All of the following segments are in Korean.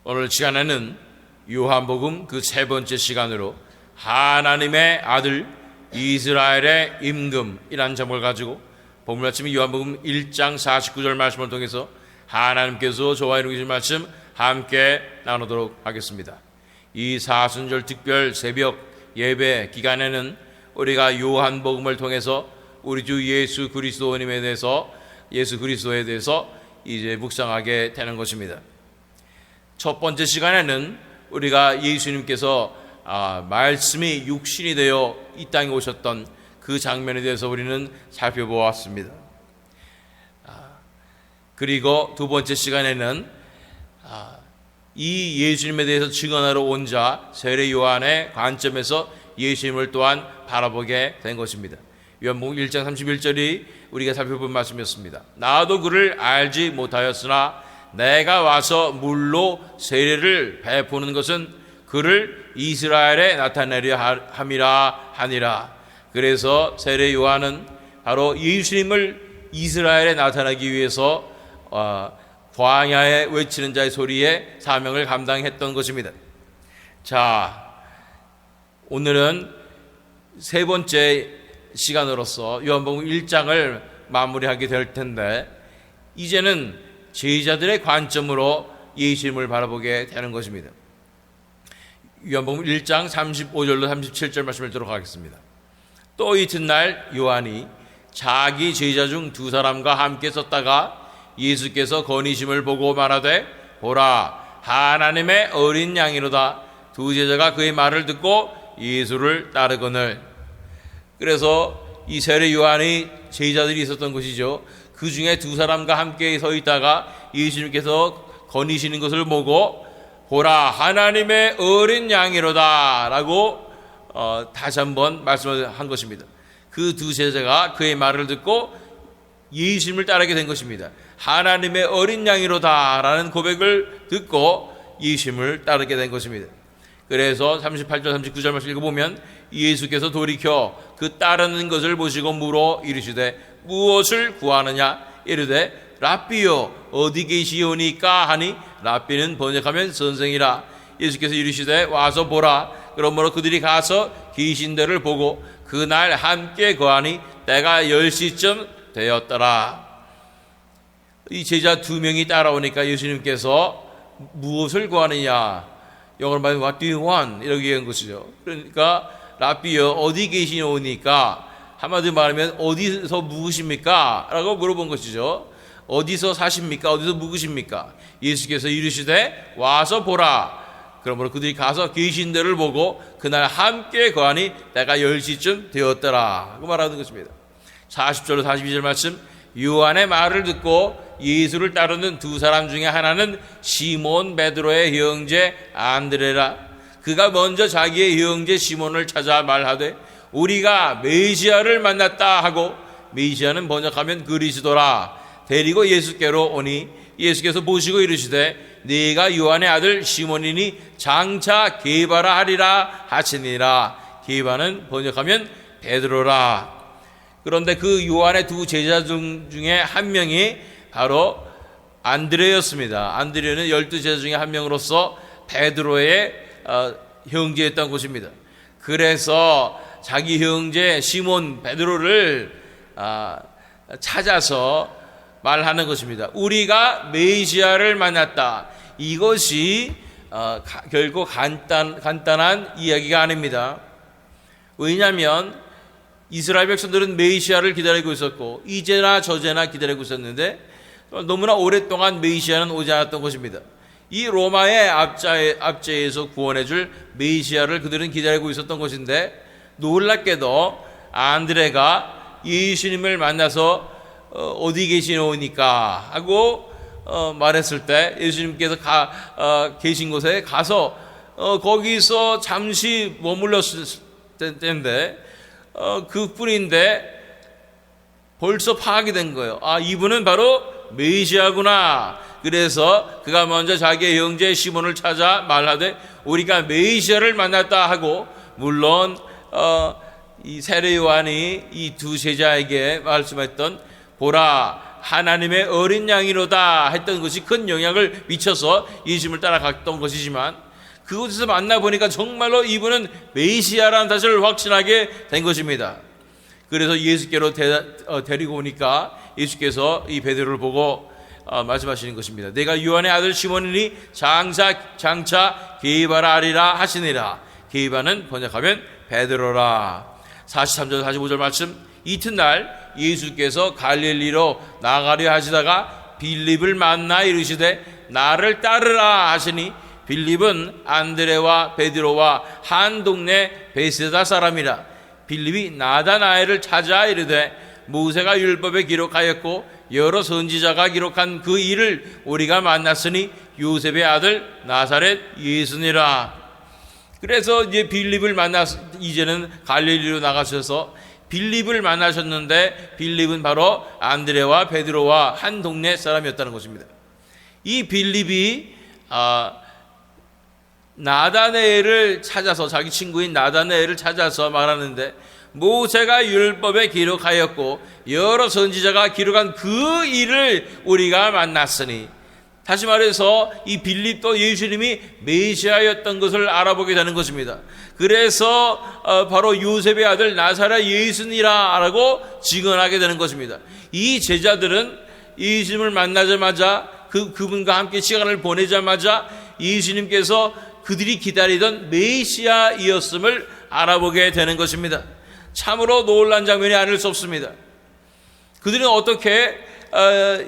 오늘 시간에는 요한복음 그 세 번째 시간으로 하나님의 아들 이스라엘의 임금이라는 제목을 가지고 본문 말씀 요한복음 1장 49절 말씀을 통해서 하나님께서 저와 이루신 말씀 함께 나누도록 하겠습니다. 이 사순절 특별 새벽 예배 기간에는 우리가 요한복음을 통해서 우리 주 예수 그리스도에 대해서 이제 묵상하게 되는 것입니다. 첫 번째 시간에는 우리가 예수님께서 말씀이 육신이 되어 이 땅에 오셨던 그 장면에 대해서 우리는 살펴보았습니다. 그리고 두 번째 시간에는 이 예수님에 대해서 증언하러 온 자 세례 요한의 관점에서 예수님을 또한 바라보게 된 것입니다. 요한복음 1장 31절이 우리가 살펴본 말씀이었습니다. 나도 그를 알지 못하였으나 내가 와서 물로 세례를 베푸는 것은 그를 이스라엘에 나타내려 함이라 하니라. 그래서 세례 요한은 바로 예수님을 이스라엘에 나타나기 위해서 광야에 외치는 자의 소리에 사명을 감당했던 것입니다. 자, 오늘은 세 번째 시간으로서 요한복음 1장을 마무리하게 될 텐데 이제는 제자들의 관점으로 예수님을 바라보게 되는 것입니다. 요한복음 1장 35절로 37절 말씀을 들어가겠습니다. 또 이튿날 요한이 자기 제자 중 두 사람과 함께 섰다가 예수께서 거니심을 보고 말하되 보라 하나님의 어린 양이로다. 두 제자가 그의 말을 듣고 예수를 따르거늘. 그래서 이 세례 요한이 제자들이 있었던 것이죠. 그 중에 두 사람과 함께 서 있다가 예수님께서 거니시는 것을 보고 보라 하나님의 어린 양이로다 라고 다시 한번 말씀을 한 것입니다. 그 두 제자가 그의 말을 듣고 예수님을 따르게 된 것입니다. 하나님의 어린 양이로다 라는 고백을 듣고 예수님을 따르게 된 것입니다. 그래서 38절 39절 말씀 읽어보면 예수께서 돌이켜 그 따르는 것을 보시고 물어 이르시되 무엇을 구하느냐 이르되 랍비여 어디 계시오니까 하니 랍비는 번역하면 선생이라. 예수께서 이르시되 와서 보라. 그러므로 그들이 가서 계신 데를 보고 그날 함께 거하니 때가 10시쯤 되었더라. 이 제자 두 명이 따라오니까 예수님께서 무엇을 구하느냐, 영어로 말하면 What do you want? 이렇게 얘기한 것이죠. 그러니까 랍비여 어디 계시오니까 한마디로 말하면 어디서 묵으십니까? 라고 물어본 것이죠. 어디서 사십니까? 어디서 묵으십니까? 예수께서 이르시되 와서 보라. 그러므로 그들이 가서 계신 데를 보고 그날 함께 거하니 때가 10시쯤 되었더라 그 말하는 것입니다. 40절로 42절 말씀 요한의 말을 듣고 예수를 따르는 두 사람 중에 하나는 시몬 베드로의 형제 안드레라. 그가 먼저 자기의 형제 시몬을 찾아 말하되 우리가 메시아를 만났다 하고, 메시아는 번역하면 그리스도라, 데리고 예수께로 오니 예수께서 보시고 이르시되 네가 요한의 아들 시몬이니 장차 게바라 하리라 하시니라. 게바는 번역하면 베드로라. 그런데 그 요한의 두 제자 중에 한 명이 바로 안드레였습니다. 안드레는 12제자 중에 한 명으로서 베드로의 형제였던 것입니다. 그래서 자기 형제 시몬 베드로를 찾아서 말하는 것입니다. 우리가 메시아를 만났다. 이것이 결코 간단한 이야기가 아닙니다. 왜냐하면 이스라엘 백성들은 메시아를 기다리고 있었고 이제나 저제나 기다리고 있었는데 너무나 오랫동안 메시아는 오지 않았던 것입니다. 이 로마의 압제에서 구원해줄 메시아를 그들은 기다리고 있었던 것인데 놀랍게도 안드레가 예수님을 만나서 어디 계시노니까 하고 말했을 때 예수님께서 계신 곳에 가서 거기서 잠시 머물렀을 때인데 그뿐인데 벌써 파악이 된 거예요. 이분은 바로 메시아구나. 그래서 그가 먼저 자기의 형제 시몬을 찾아 말하되 우리가 메시아를 만났다 하고, 물론 이 세례 요한이 이 두 제자에게 말씀했던 보라 하나님의 어린 양이로다 했던 것이 큰 영향을 미쳐서 예수님을 따라갔던 것이지만, 그곳에서 만나보니까 정말로 이분은 메시아라는 사실을 확신하게 된 것입니다. 그래서 예수께로 데리고 오니까 예수께서 이 베드로를 보고 말씀하시는 것입니다. 내가 요한의 아들 시몬이니 장차 게바라 하리라 하시니라. 게바는 번역하면 베드로라. 43절 45절 말씀. 이튿날 예수께서 갈릴리로 나가려 하시다가 빌립을 만나 이르시되 나를 따르라 하시니, 빌립은 안드레와 베드로와 한 동네 베세다 사람이라. 빌립이 나다나엘을 찾아 이르되 모세가 율법에 기록하였고 여러 선지자가 기록한 그 일을 우리가 만났으니 요셉의 아들 나사렛 예수니라. 그래서 이제 빌립을 이제는 갈릴리로 나가셔서 빌립을 만나셨는데, 빌립은 바로 안드레와 베드로와 한 동네 사람이었다는 것입니다. 이 빌립이 나다나엘을 찾아서, 자기 친구인 나다나엘을 찾아서 말하는데, 모세가 율법에 기록하였고 여러 선지자가 기록한 그 일을 우리가 만났으니, 다시 말해서 이 빌립도 예수님이 메시아였던 것을 알아보게 되는 것입니다. 그래서 바로 요셉의 아들 나사렛 예수니라라고 증언하게 되는 것입니다. 이 제자들은 예수님을 만나자마자 그분과 함께 시간을 보내자마자 예수님께서 그들이 기다리던 메시아이었음을 알아보게 되는 것입니다. 참으로 놀란 장면이 아닐 수 없습니다. 그들은 어떻게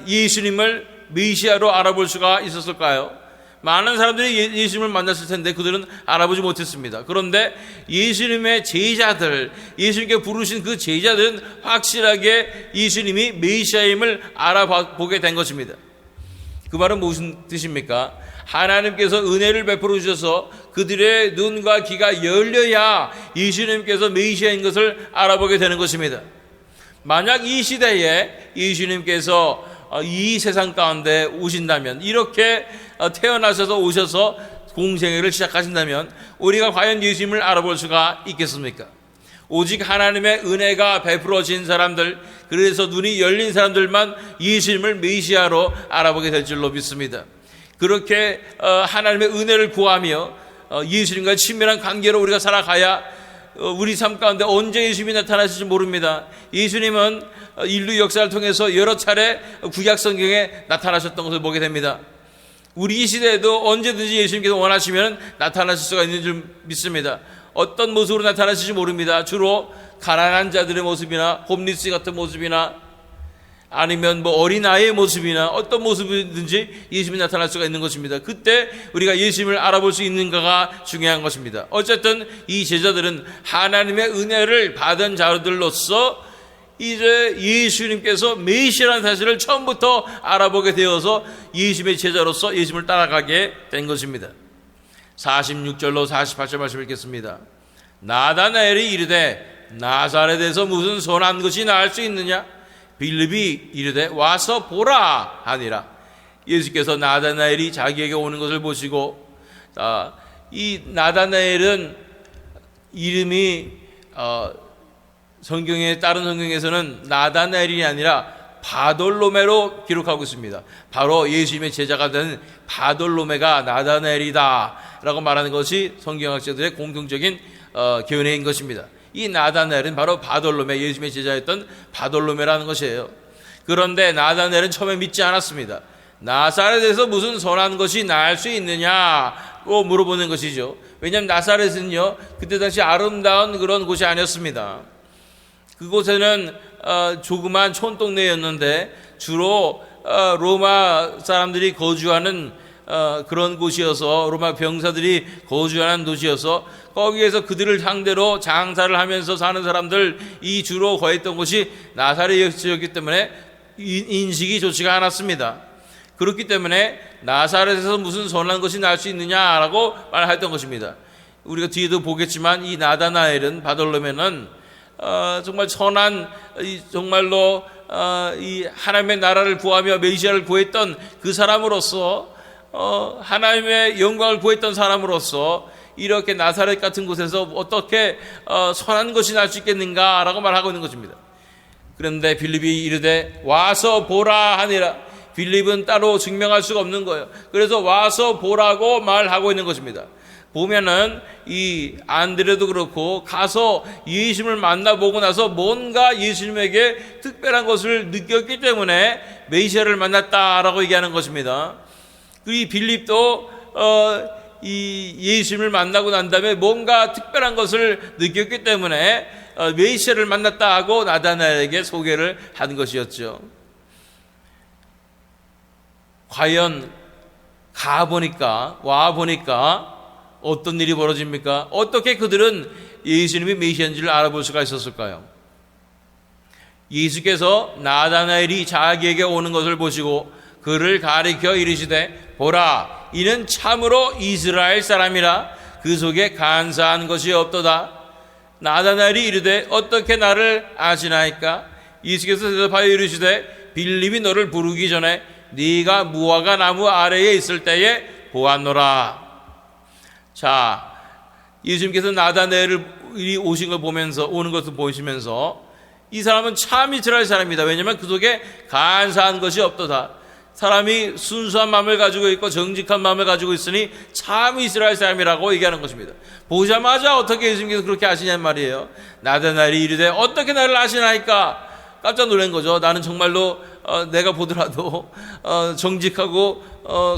예수님을 메시아로 알아볼 수가 있었을까요? 많은 사람들이 예수님을 만났을 텐데 그들은 알아보지 못했습니다. 그런데 예수님의 제자들, 예수님께 부르신 그 제자들은 확실하게 예수님이 메시아임을 알아보게 된 것입니다. 그 말은 무슨 뜻입니까? 하나님께서 은혜를 베풀어 주셔서 그들의 눈과 귀가 열려야 예수님께서 메시아인 것을 알아보게 되는 것입니다. 만약 이 시대에 예수님께서 이 세상 가운데 오신다면, 이렇게 태어나셔서 오셔서 공생애를 시작하신다면 우리가 과연 예수님을 알아볼 수가 있겠습니까? 오직 하나님의 은혜가 베풀어진 사람들, 그래서 눈이 열린 사람들만 예수님을 메시아로 알아보게 될 줄로 믿습니다. 그렇게 하나님의 은혜를 구하며 예수님과 친밀한 관계로 우리가 살아가야 우리 삶 가운데 언제 예수님이 나타나실지 모릅니다. 예수님은 인류 역사를 통해서 여러 차례 구약 성경에 나타나셨던 것을 보게 됩니다. 우리 이 시대에도 언제든지 예수님께서 원하시면 나타나실 수가 있는 줄 믿습니다. 어떤 모습으로 나타나실지 모릅니다. 주로 가난한 자들의 모습이나 홈리스 같은 모습이나 아니면 어린아이의 모습이나 어떤 모습이든지 예수님이 나타날 수가 있는 것입니다. 그때 우리가 예수님을 알아볼 수 있는가가 중요한 것입니다. 어쨌든 이 제자들은 하나님의 은혜를 받은 자들로서 이제 예수님께서 메시아라는 사실을 처음부터 알아보게 되어서 예수님의 제자로서 예수님을 따라가게 된 것입니다. 46절로 48절 말씀 읽겠습니다. 나다나엘이 이르되 나사렛에서 무슨 선한 것이 나을 수 있느냐? 빌립이 이르되 와서 보라 하니라. 예수께서 나다나엘이 자기에게 오는 것을 보시고, 이 나다나엘은 이름이 다른 성경에서는 나다나엘이 아니라 바돌로메로 기록하고 있습니다. 바로 예수님의 제자가 된 바돌로메가 나다나엘이다 라고 말하는 것이 성경학자들의 공통적인 견해인 것입니다. 이 나다나엘은 바로 바돌로메, 예수님의 제자였던 바돌로메라는 것이에요. 그런데 나다나엘은 처음에 믿지 않았습니다. 나사렛에서 무슨 선한 것이 나을 수 있느냐고 물어보는 것이죠. 왜냐하면 나사렛은요, 그때 당시 아름다운 그런 곳이 아니었습니다. 그곳에는 조그만 촌동네였는데 주로 로마 사람들이 거주하는 그런 곳이어서, 로마 병사들이 거주하는 도시여서 거기에서 그들을 상대로 장사를 하면서 사는 사람들이 주로 거했던 곳이 나사렛이었기 때문에 인식이 좋지가 않았습니다. 그렇기 때문에 나사렛에서 무슨 선한 것이 날 수 있느냐라고 말했던 것입니다. 우리가 뒤에도 보겠지만 이 나다나엘은, 바돌로메는 정말 선한, 정말로 이 하나님의 나라를 구하며 메시아를 구했던 그 사람으로서, 하나님의 영광을 구했던 사람으로서 이렇게 나사렛 같은 곳에서 어떻게 선한 것이 날 수 있겠는가라고 말하고 있는 것입니다. 그런데 빌립이 이르되 와서 보라 하니라. 빌립은 따로 증명할 수가 없는 거예요. 그래서 와서 보라고 말하고 있는 것입니다. 보면은 이 안드레도 그렇고 가서 예수님을 만나보고 나서 뭔가 예수님에게 특별한 것을 느꼈기 때문에 메시아를 만났다라고 얘기하는 것입니다. 이 빌립도 이 예수님을 만나고 난 다음에 뭔가 특별한 것을 느꼈기 때문에 메시아를 만났다 하고 나다나엘에게 소개를 한 것이었죠. 과연 가보니까 와보니까 어떤 일이 벌어집니까? 어떻게 그들은 예수님이 메시아인지를 알아볼 수가 있었을까요? 예수께서 나다나엘이 자기에게 오는 것을 보시고 그를 가리켜 이르시되 보라 이는 참으로 이스라엘 사람이라 그 속에 간사한 것이 없도다. 나다나엘이 이르되 어떻게 나를 아시나이까? 예수께서 대답하여 이르시되 빌립이 너를 부르기 전에 네가 무화과 나무 아래에 있을 때에 보았노라. 자, 예수님께서 나다나엘이 오신 걸 보면서 오는 것을 보시면서 이 사람은 참 이스라엘 사람이다. 왜냐하면 그 속에 간사한 것이 없도다. 사람이 순수한 마음을 가지고 있고 정직한 마음을 가지고 있으니 참 이스라엘 사람이라고 얘기하는 것입니다. 보자마자 어떻게 예수님께서 그렇게 아시냐는 말이에요. 나다나엘이 이르되 어떻게 나를 아시나이까? 깜짝 놀란 거죠. 나는 정말로 내가 보더라도 정직하고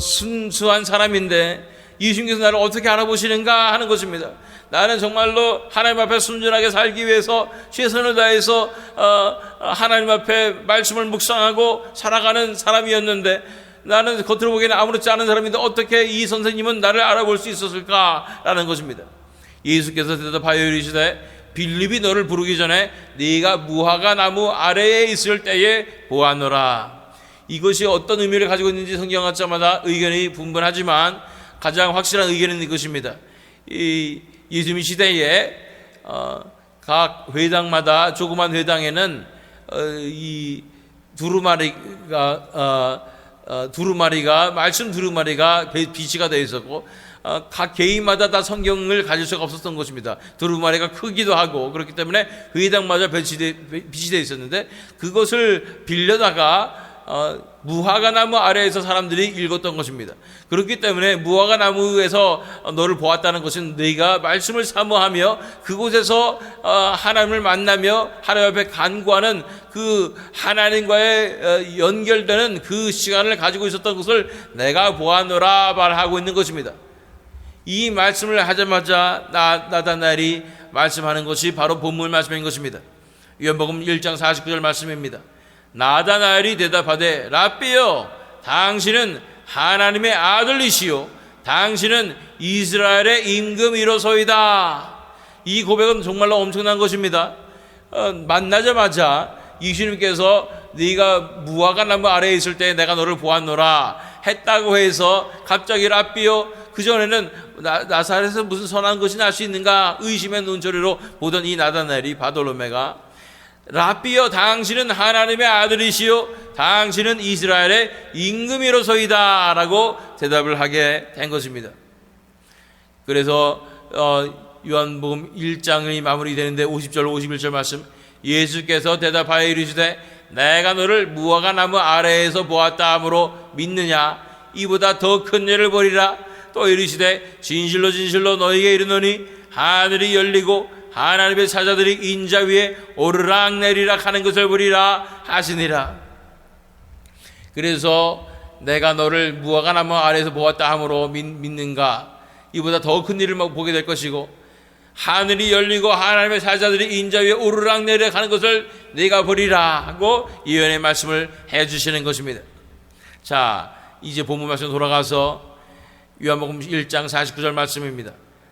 순수한 사람인데 예수님께서 나를 어떻게 알아보시는가 하는 것입니다. 나는 정말로 하나님 앞에 순전하게 살기 위해서 최선을 다해서 하나님 앞에 말씀을 묵상하고 살아가는 사람이었는데 나는 겉으로 보기에는 아무렇지 않은 사람인데 어떻게 이 선생님은 나를 알아볼 수 있었을까라는 것입니다. 예수께서 대답하여 이르시되 빌립이 너를 부르기 전에 네가 무화과 나무 아래에 있을 때에 보았노라. 이것이 어떤 의미를 가지고 있는지 성경학자마다 의견이 분분하지만 가장 확실한 의견은 이것입니다. 이 예수님 시대에 각 회당마다 조그만 회당에는 이 두루마리가 말씀 두루마리가 비치가 되어 있었고 각 개인마다 다 성경을 가질 수가 없었던 것입니다. 두루마리가 크기도 하고 그렇기 때문에 회당마다 비치되어 있었는데 그것을 빌려다가 무화과 나무 아래에서 사람들이 읽었던 것입니다. 그렇기 때문에 무화과 나무에서 너를 보았다는 것은 네가 말씀을 사모하며 그곳에서 하나님을 만나며 하나님 앞에 간구하는 그 하나님과의 연결되는 그 시간을 가지고 있었던 것을 내가 보았노라 말하고 있는 것입니다. 이 말씀을 하자마자 나다나엘이 말씀하는 것이 바로 본문 말씀인 것입니다. 요한복음 1장 49절 말씀입니다. 나다나엘이 대답하되 랍비여 당신은 하나님의 아들이시요 당신은 이스라엘의 임금이로소이다. 이 고백은 정말로 엄청난 것입니다. 만나자마자 예수님께서 네가 무화과 나무 아래에 있을 때 내가 너를 보았노라 했다고 해서 갑자기 랍비여 그전에는 나사렛에서 무슨 선한 것이 날 수 있는가 의심의 눈초리로 보던 이 나다나엘이 바돌로메가 랍비여 당신은 하나님의 아들이시요 당신은 이스라엘의 임금이로소이다 라고 대답을 하게 된 것입니다. 그래서 요한복음 1장이 마무리되는데 50절 51절 말씀 예수께서 대답하여 이르시되 내가 너를 무화과 나무 아래에서 보았다 하므로 믿느냐 이보다 더 큰 일을 보리라. 또 이르시되 진실로 진실로 너희에게 이르노니 하늘이 열리고 하나님의 사자들이 인자 위에 오르락내리락 하는 것을 보리라 하시니라. 그래서 내가 너를 무화과 나무 아래에서 보았다 하므로 믿는가 이보다 더 큰 일을 보게 될 것이고 하늘이 열리고 하나님의 사자들이 인자 위에 오르락내리락 하는 것을 네가 보리라 하고 예언의 말씀을 해주시는 것입니다. 자, 이제 본문 말씀 돌아가서 요한복음 1장 49절 말씀입니다.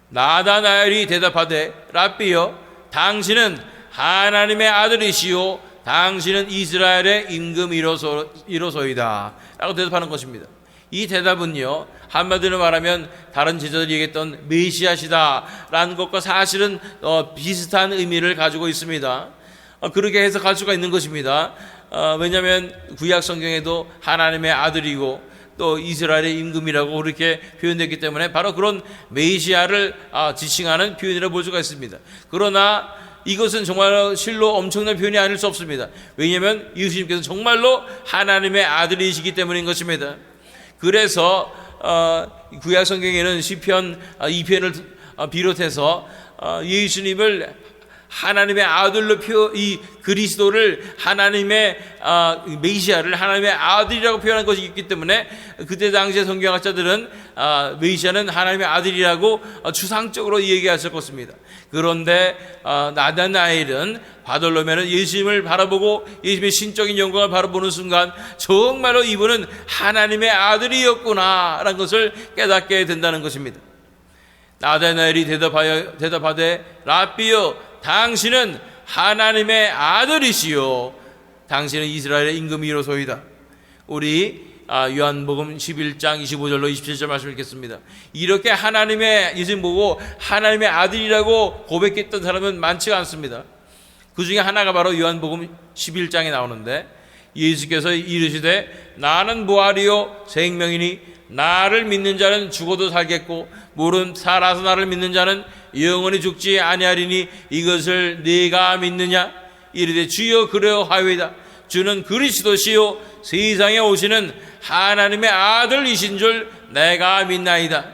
나다나엘이 대답하되 랍비여 당신은 하나님의 아들이시요 당신은 이스라엘의 임금이로소이다 라고 대답하는 것입니다. 이 대답은요 한마디로 말하면 다른 제자들이 얘기했던 메시아시다 라는 것과 사실은 비슷한 의미를 가지고 있습니다. 그렇게 해석할 수가 있는 것입니다. 왜냐하면 구약 성경에도 하나님의 아들이고 또 이스라엘의 임금이라고 그렇게 표현됐기 때문에 바로 그런 메시아를 지칭하는 표현이라고 볼 수가 있습니다. 그러나 이것은 정말로 실로 엄청난 표현이 아닐 수 없습니다. 왜냐하면 예수님께서 정말로 하나님의 아들이시기 때문인 것입니다. 그래서 구약 성경에는 시편 2편을 비롯해서 예수님을 하나님의 아들로 이 그리스도를 하나님의 메시아를 하나님의 아들이라고 표현한 것이 있기 때문에 그때 당시에 성경학자들은 메시아는 하나님의 아들이라고 추상적으로 얘기하실 것입니다. 그런데 나다나엘은 바돌로메는 예수님을 바라보고 예수님의 신적인 영광을 바라보는 순간 정말로 이분은 하나님의 아들이었구나라는 것을 깨닫게 된다는 것입니다. 나다나엘이 대답하되 라삐여 당신은 하나님의 아들이시요 당신은 이스라엘의 임금이로소이다. 우리 요한복음 11장 25절로 27절 말씀 읽겠습니다. 이렇게 하나님의 예수님 보고 하나님의 아들이라고 고백했던 사람은 많지가 않습니다. 그 중에 하나가 바로 요한복음 11장에 나오는데 예수께서 이르시되 나는 부활이요 생명이니 나를 믿는 자는 죽어도 살겠고 물은 살아서 나를 믿는 자는 영원히 죽지 아니하리니 이것을 네가 믿느냐? 이르되 주여 그러하오이다. 주는 그리스도시요 세상에 오시는 하나님의 아들이신 줄 내가 믿나이다.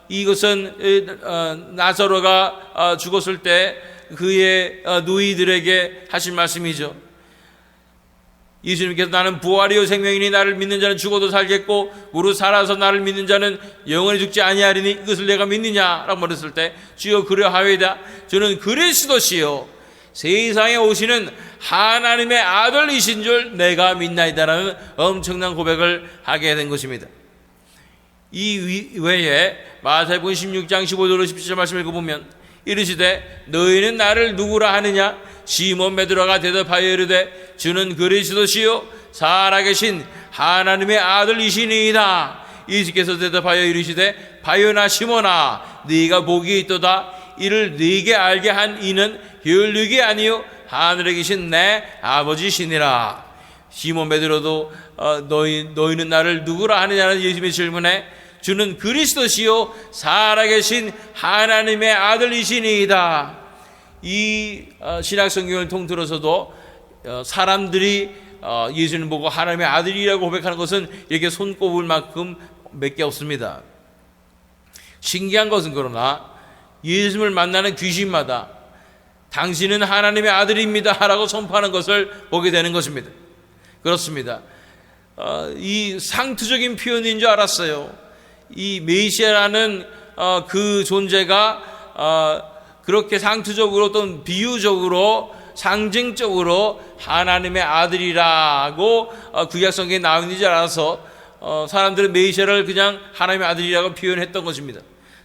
이것은 나사로가 죽었을 때 그의 누이들에게 하신 말씀이죠. 예수님께서 나는 부활이요 생명이니 나를 믿는 자는 죽어도 살겠고 무릇 살아서 나를 믿는 자는 영원히 죽지 아니하리니 이것을 내가 믿느냐라고 물었을 때 주여 그러하오이다. 저는 그리스도시요 세상에 오시는 하나님의 아들이신 줄 내가 믿나이다라는 엄청난 고백을 하게 된 것입니다. 이 외에 마태복음 16장 15절로 17절 말씀을 읽어보면 이르시되 너희는 나를 누구라 하느냐? 시몬 베드로가 대답하여 이르되 주는 그리스도시요 살아계신 하나님의 아들이시니이다. 예수께서 대답하여 이르시되 바요나 시몬아 네가 복이 있도다. 이를 네게 알게 한 이는 혈육이 아니요 하늘에 계신 내 아버지시니라. 시몬 베드로도 너희는 나를 누구라 하느냐는 예수님의 질문에 주는 그리스도시요 살아계신 하나님의 아들이시니이다. 이 신약 성경을 통틀어서도 사람들이 예수님 보고 하나님의 아들이라고 고백하는 것은 이렇게 손꼽을 만큼 몇 개 없습니다. 신기한 것은 그러나 예수님을 만나는 귀신마다 당신은 하나님의 아들입니다 라고 선포하는 것을 보게 되는 것입니다. 그렇습니다. 이 상투적인 표현인 줄 알았어요. 이 메시아라는 그 존재가 그렇게 상투적으로 또는 비유적으로 상징적으로 하나님의 아들이라고 구약 성경에 나와 있는 줄 알아서 사람들은 메시아를 그냥 하나님의 아들이라고 표현했던 것입니다.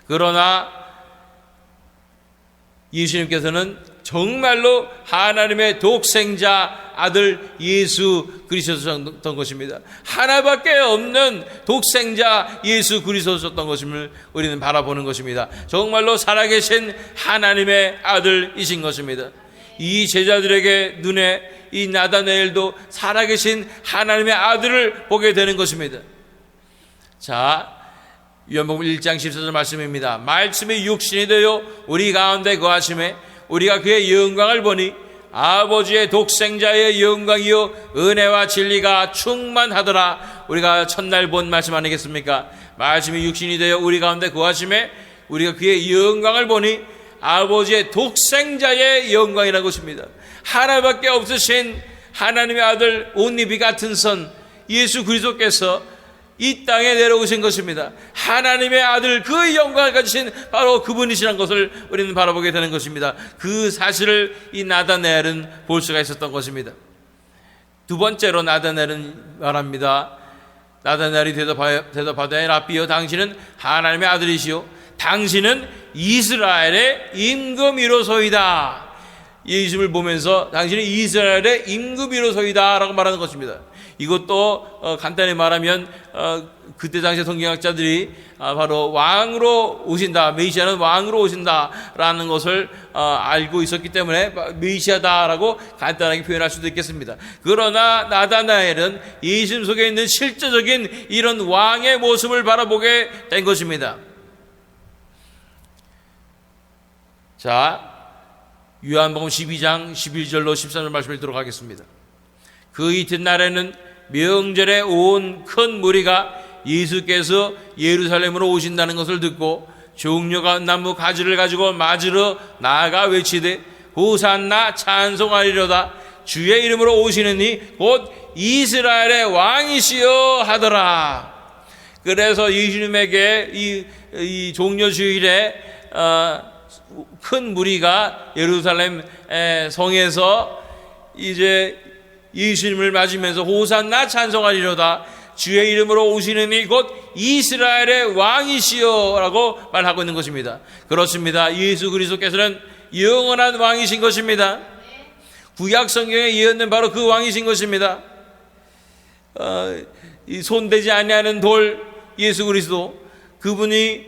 그러나 예수님께서는 정말로 하나님의 독생자 아들 예수 그리스도셨던 것입니다. 하나밖에 없는 독생자 예수 그리스도셨던 것임을 우리는 바라보는 것입니다. 정말로 살아계신 하나님의 아들이신 것입니다. 이 제자들에게 눈에 이 나다나엘도 살아계신 하나님의 아들을 보게 되는 것입니다. 자, 요한복음 1장 14절 말씀입니다. 말씀이 육신이 되어 우리 가운데 거하심에 우리가 그의 영광을 보니 아버지의 독생자의 영광이요 은혜와 진리가 충만하더라. 우리가 첫날 본 말씀 아니겠습니까? 말씀이 육신이 되어 우리 가운데 거하심에 우리가 그의 영광을 보니 아버지의 독생자의 영광이라는 것입니다. 하나밖에 없으신 하나님의 아들 온리비 같은 선 예수 그리스도께서 이 땅에 내려오신 것입니다. 하나님의 아들 그 영광을 가지신 바로 그분이시라는 것을 우리는 바라보게 되는 것입니다. 그 사실을 이 나다나엘은 볼 수가 있었던 것입니다. 두 번째로 나다나엘은 말합니다. 나다나엘이 대답하되 라삐여 당신은 하나님의 아들이시오 당신은 이스라엘의 임금이로소이다. 예수님을 보면서 당신은 이스라엘의 임금이로소이다 라고 말하는 것입니다. 이것도 간단히 말하면 그때 당시 성경학자들이 바로 왕으로 오신다, 메시아는 왕으로 오신다라는 것을 알고 있었기 때문에 메시아다라고 간단하게 표현할 수도 있겠습니다. 그러나 나다나엘은 예수님 속에 있는 실제적인 이런 왕의 모습을 바라보게 된 것입니다. 자, 요한복음 12장 11절로 13절 말씀을 들도록 하겠습니다. 그 이튿날에는 명절에 온 큰 무리가 예수께서 예루살렘으로 오신다는 것을 듣고 종려가 나무 가지를 가지고 맞으러 나아가 외치되 호산나 찬송하리로다 주의 이름으로 오시는 이 곧 이스라엘의 왕이시여 하더라. 그래서 예수님에게 이 종려 주일에 큰 무리가 예루살렘 성에서 이제 예수님을 맞으면서 호산나 찬송하리로다 주의 이름으로 오시는 이 곧 이스라엘의 왕이시여 라고 말하고 있는 것입니다. 그렇습니다. 예수 그리스도께서는 영원한 왕이신 것입니다. 구약 성경에 예언된 바로 그 왕이신 것입니다. 이 손대지 아니하는 돌 예수 그리스도, 그분이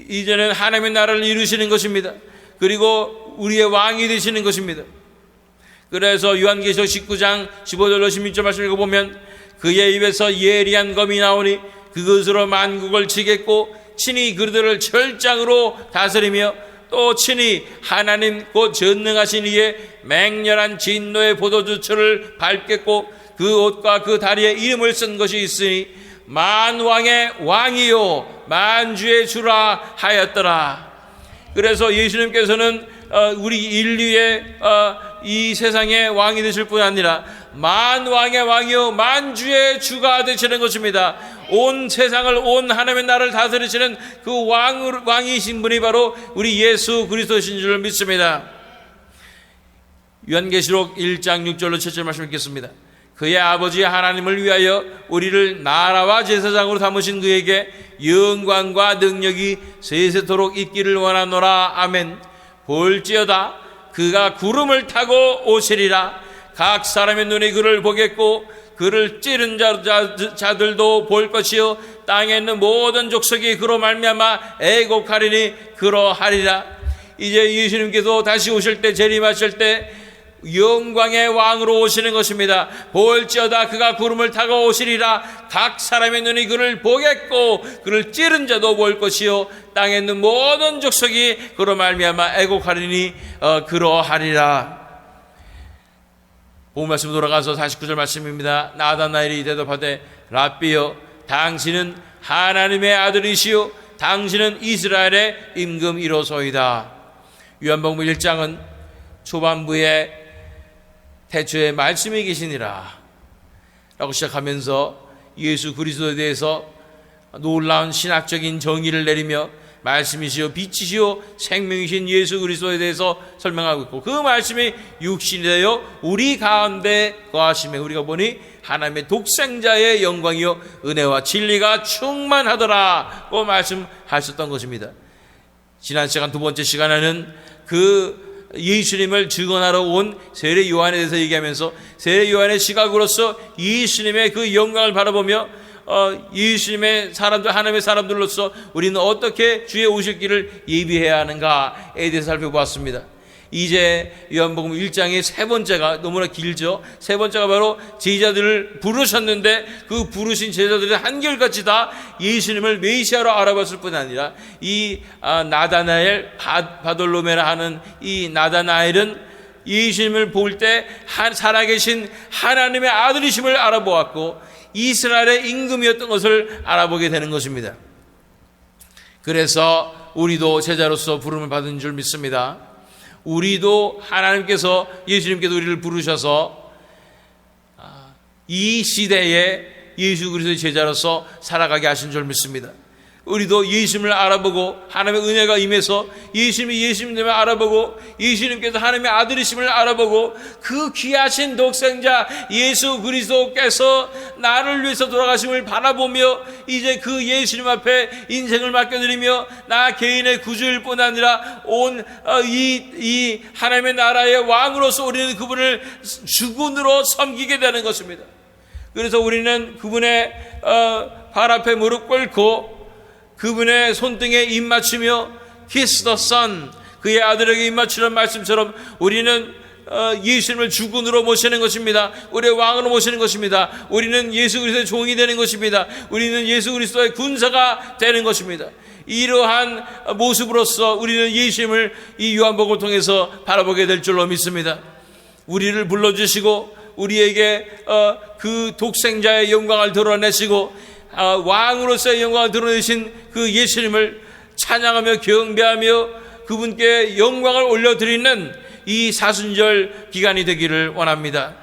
이제는 하나님의 나라를 이루시는 것입니다. 그리고 우리의 왕이 되시는 것입니다. 그래서 요한계시록 19장 15절로 16절 말씀을 읽어보면 그의 입에서 예리한 검이 나오니 그것으로 만국을 치겠고 친히 그들을 철장으로 다스리며 또 친히 하나님 곧 전능하신 이의 맹렬한 진노의 포도주철을 밟겠고 그 옷과 그 다리에 이름을 쓴 것이 있으니 만왕의 왕이요 만주의 주라 하였더라. 그래서 예수님께서는 우리 인류의 이 세상의 왕이 되실 뿐 아니라 만왕의 왕이요 만주의 주가 되시는 것입니다. 온 세상을, 온 하나님의 나라를 다스리시는 그 왕이신 분이 바로 우리 예수 그리스도신 줄 믿습니다. 요한계시록 1장 6절로 7절 말씀 읽겠습니다. 그의 아버지 하나님을 위하여 우리를 나라와 제사장으로 삼으신 그에게 영광과 능력이 세세토록 있기를 원하노라. 아멘. 볼지어다 그가 구름을 타고 오시리라. 각 사람의 눈이 그를 보겠고 그를 찌른 자들도 볼 것이요 땅에 있는 모든 족속이 그로 말미암아 애곡하리니 그러하리라. 이제 예수님께서 다시 오실 때, 재림하실 때 영광의 왕으로 오시는 것입니다. 볼지어다 그가 구름을 타고 오시리라. 각 사람의 눈이 그를 보겠고 그를 찌른 자도 볼 것이요 땅에 있는 모든 족속이 그로 말미암아 애곡하리니 그러하리라. 본 말씀 돌아가서 49절 말씀입니다. 나다나엘이 대답하되 랍비여 당신은 하나님의 아들이시요 당신은 이스라엘의 임금이로소이다. 요한복음 1장은 초반부에 태초에 말씀이 계시니라 라고 시작하면서 예수 그리스도에 대해서 놀라운 신학적인 정의를 내리며 말씀이시요 빛이시요 생명이신 예수 그리스도에 대해서 설명하고 있고 그 말씀이 육신이 되어 우리 가운데 거하심에 우리가 보니 하나님의 독생자의 영광이요 은혜와 진리가 충만하더라고 말씀하셨던 것입니다. 지난 시간 두 번째 시간에는 그 예수님을 증언하러 온 세례 요한에 대해서 얘기하면서 세례 요한의 시각으로서 예수님의 그 영광을 바라보며 예수님의 사람들, 하나님의 사람들로서 우리는 어떻게 주의 오실 길을 예비해야 하는가에 대해서 살펴보았습니다. 이제 요한복음 1장의 세 번째가 너무나 길죠. 세 번째가 바로 제자들을 부르셨는데 그 부르신 제자들이 한결같이 다 예수님을 메시아로 알아봤을 뿐 아니라 이 나다나엘 바돌로메라 하는 이 나다나엘은 예수님을 볼 때 살아계신 하나님의 아들이심을 알아보았고 이스라엘의 임금이었던 것을 알아보게 되는 것입니다. 그래서 우리도 제자로서 부름을 받은 줄 믿습니다. 우리도 하나님께서 예수님께서 우리를 부르셔서 이 시대에 예수 그리스도의 제자로서 살아가게 하신 줄 믿습니다. 우리도 예수님을 알아보고 하나님의 은혜가 임해서 예수님이 예수님을 알아보고 예수님께서 하나님의 아들이심을 알아보고 그 귀하신 독생자 예수 그리스도께서 나를 위해서 돌아가심을 바라보며 이제 그 예수님 앞에 인생을 맡겨드리며 나 개인의 구주일 뿐 아니라 온 이 하나님의 나라의 왕으로서 우리는 그분을 주군으로 섬기게 되는 것입니다. 그래서 우리는 그분의 발 앞에 무릎 꿇고 그분의 손등에 입 맞추며 Kiss the Son, 그의 아들에게 입 맞추는 말씀처럼 우리는 예수님을 주군으로 모시는 것입니다. 우리의 왕으로 모시는 것입니다. 우리는 예수 그리스도의 종이 되는 것입니다. 우리는 예수 그리스도의 군사가 되는 것입니다. 이러한 모습으로서 우리는 예수님을 이 요한복음을 통해서 바라보게 될 줄로 믿습니다. 우리를 불러주시고 우리에게 그 독생자의 영광을 드러내시고 왕으로서의 영광을 드러내신 그 예수님을 찬양하며 경배하며 그분께 영광을 올려드리는 이 사순절 기간이 되기를 원합니다.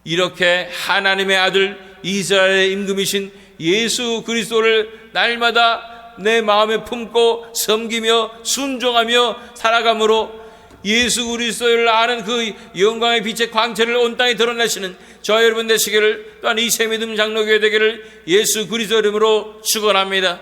이렇게 하나님의 아들 이스라엘의 임금이신 예수 그리스도를 날마다 내 마음에 품고 섬기며 순종하며 살아감으로 예수 그리스도를 아는 그 영광의 빛의 광채를 온 땅에 드러내시는 저와 여러분 되시기를, 또한 이 새믿음 장로교회 되기를 예수 그리스도 이름으로 축원합니다.